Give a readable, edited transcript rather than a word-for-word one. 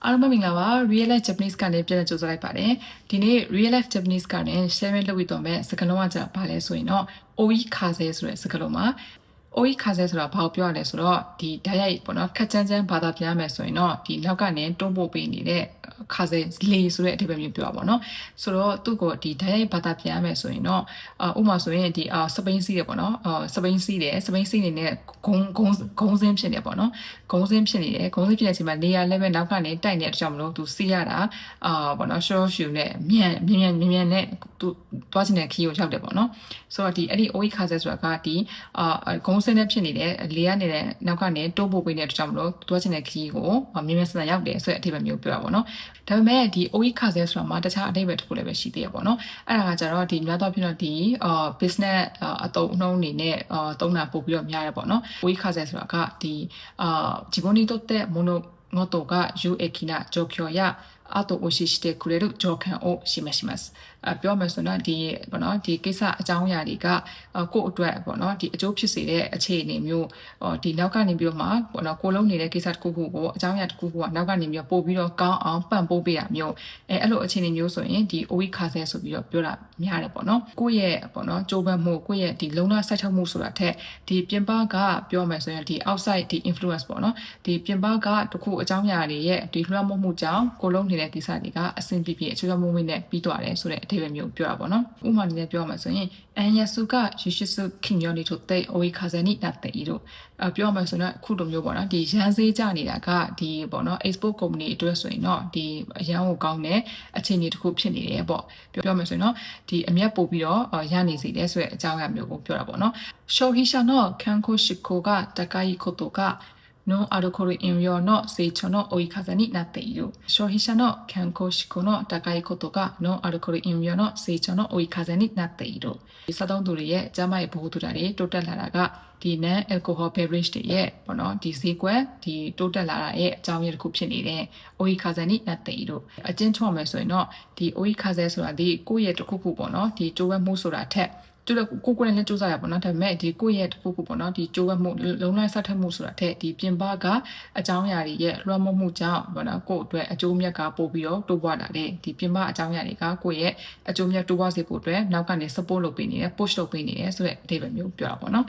အားလုံးပဲမင်္ဂလာပါ Real Life Japanese ကနေပြန်လည်ကြိုဆိုလိုက်ပါတယ်ဒီနေ့ Real Life Japanese ကနေ sharing လုပ်ပြီးတော့မဲ့စကားလုံးကကြပါလဲဆိုရင်တော့ oikaze ဆိုတဲ့စကားလုံးပါ oikaze ဆိုတာဘာကိုပြောရလဲဆိုတော့ဒီဓာတ်ရိုက်ပေါ့နော်ခက်ချမ်းချမ်းဘာသာပြန်ရမယ်ဆိုရင်တော့ဒီနောက်ကနေတွန်းပို့ပေးနေတဲ့ခါစေလေဆိုတဲ့အဓိပ္ပာယ်မျိုးပြောတာပေါ့နော်ဆိုတော့သူ့ကိုဒီဓာတ်ရိုက်ဘာသာပြန်ရမယ်ဆိုရင်တော့ဥပမာဆိုရင်ဒီစပိန်စီးတယ်ပေါ့နော်စပိန်စီးနေတဲ့ဂုံးစင်းဖြစ်နေပေါ့နော်ဂုံးစင်းဖြစ်နေတယ်ဂုံးစင်းဖြစ်တဲ့အချိန်မှာနေရာလည်းပဲနောက်ကနေတိုက်နေတဲ့အကြောင်းမလို့သူစီးရတာပေါ့နော် short shoe နဲ့မြန်နဲ့သူသွားချင်တဲ့ခီးကိုရောက်တယ်ပေါ့နော်ဆိုတော့ဒီအဲ့ဒီ oikaze ဆိုတာကဒီဂုံးစင်းနဲ့ဖြစ်နေတယ်လေရနေတဲ့နောက်ကနေတိုးပို့ပေးတဲ့အကြောင်းမလို့သွားချင်တဲ့ခီးကိုမြန်ဆန်ရောက်တယ်ဆိုတဲ့အဓိပ္ပာယ်မျိုးပြောတာပေါ့နော်ဒါပေမဲ့ဒီ oikaze ဆိုတာမှာတခြားအဓိပ္ပာယ်တစ်ခုလည်းပဲရှိသေးရပေါ့နော်အဲ့ဒါကကြတော့ဒီများသောအားဖြင့်တော့ဒီbusiness အသုံးအနှုန်းအနေနဲ့သုံးတာပို့ပြီးတော့များရပေါ့နော် oikaze ဆိုတာကဒီ自分にとって物事が有益な状況やあと押ししてくれる条件を示しますပြောမယ်ဆိုတော့ဒီပေါ့နော်ဒီကိစ္စအကြောင်းအရာတွေကကိုယ့်အတွက်ပေါ့နော်ဒီအကျိုးဖြစ်စေတဲ့အခြေအနေမျိုးဒီနောက်ကနေပြီးတော့မှပေါ့နော်ကိုလုံးနေတဲ့ကိစ္စတစ်ခုခုကိုအကြောင်းအရာတစ်ခုခုကနောက်ကနေပြီးတော့ပို့ပြီးတော့ကောင်းအောင်ပံ့ပိုးပေးတာမျိုးအဲ့လိုအခြေအနေမျိုးဆိုရင်ဒီ oikaze ဆိုပြီးတော့ပြောတာများတယ်ပေါ့နော်ကိုယ့်ရဲ့ပေါ့နော်ကြိုးပမ်းမှုကိုယ့်ရဲ့ဒီလုံလစိုက်ထုတ်မှုဆိုတာထက်ဒီပြင်ပကပြောမယ်ဆိုရင်ဒီ outside ဒီ influence ပေါ့နော်ဒီပြင်ပကတခုအကြောင်းအရာတွေရဲ့ဒီလွှမ်းမိုးမှုကြောင့်ကိုလုံးနေတဲ့ကိစ္စတွေကအဆင်ပြေအချွတ်ချွတ်မွေ့မွေ့နဲ့ပြီးသွားတယ်ဆိုတဲ့အဓိပ္ပာယ်မျိုးပြောတာပေါ့နော်ဥပမာနဲ့ပြောမှာဆိုရင်အန်ယစုကယူရှိစုခင်ယောနီတို့တဲ့ oikaze နိနတ်တဲ့ဤတို့ပြောမှာဆိုတော့အခုလိုမျိုးပေါ့နော်ဒီရန်စေးကြနေတာကဒီပေါ့နော် export company အတွက်ဆိုရင်တော့ဒီအရန်ကိုကောင်းတဲ့အခြေအနေတစ်ခုဖြစ်နေတယ်ပေါ့ပြောမယ်ဆိုရင်တော့ဒီအမျက်ပို့ပြီးတော့ရနေစေတယ်ဆိုတဲ့အကြောင်းအရာမျိုးကိုပြောတာပေါ့နော်消費者の健康志向が高いことがノンアルコール飲料の成長の追い風になっている消費者の健康志向の高いことがノンアルコール飲料の成長の追い風になっているဒီစသုံးသူတွေရဲ့ကျန်းမာရေးဘဝတူတာတွေတိုးတက်လာတာကဒီ non alcohol beverage တွေရဲ့ပေါ့နော်ဒီဈေးကွက်ဒီတိုးတက်လာတာရဲ့အကြောင်းရင်းတစ်ခုဖြစ်နေတဲ့ oikaze になっているအကျဉ်းချုပ်မယ်ဆိုရင်တော့ဒီ oikaze ဆိုတာဒီကိုယ့်ရဲ့တစ်ခုခုပေါ့နော်ဒီကြိုးဝဲမှုဆိုတာထက်ကျတော့ကိုယ်နဲ့စူးစမ်းရပါတော့ဒါပေမဲ့ဒီကိုယ့်ရဲ့တစ်ခုခုပေါ့နော်ဒီကြိုးဝဲမှုလုံးလိုက်ဆက်ထက်မှုဆိုတာတဲ့ဒီပြင်ပကအကြောင်းအရာတွေရဲ့လွှမ်းမိုးမှုကြောင့်ပေါ့နော်ကိုယ့်အတွက်အကျိုးမြတ်ကပို့ပြီးတော့တိုးပွားလာတဲ့ဒီပြင်ပအကြောင်းအရာတွေကကိုယ့်ရဲ့အကျိုးမြတ်တိုးပွားစေဖို့အတွက်နောက်ကနေ support လုပ်ပေးနေတယ် push လုပ်ပေးနေတယ်ဆိုတဲ့အဓိပ္ပာယ်မျိုးပြောတာပေါ့နော်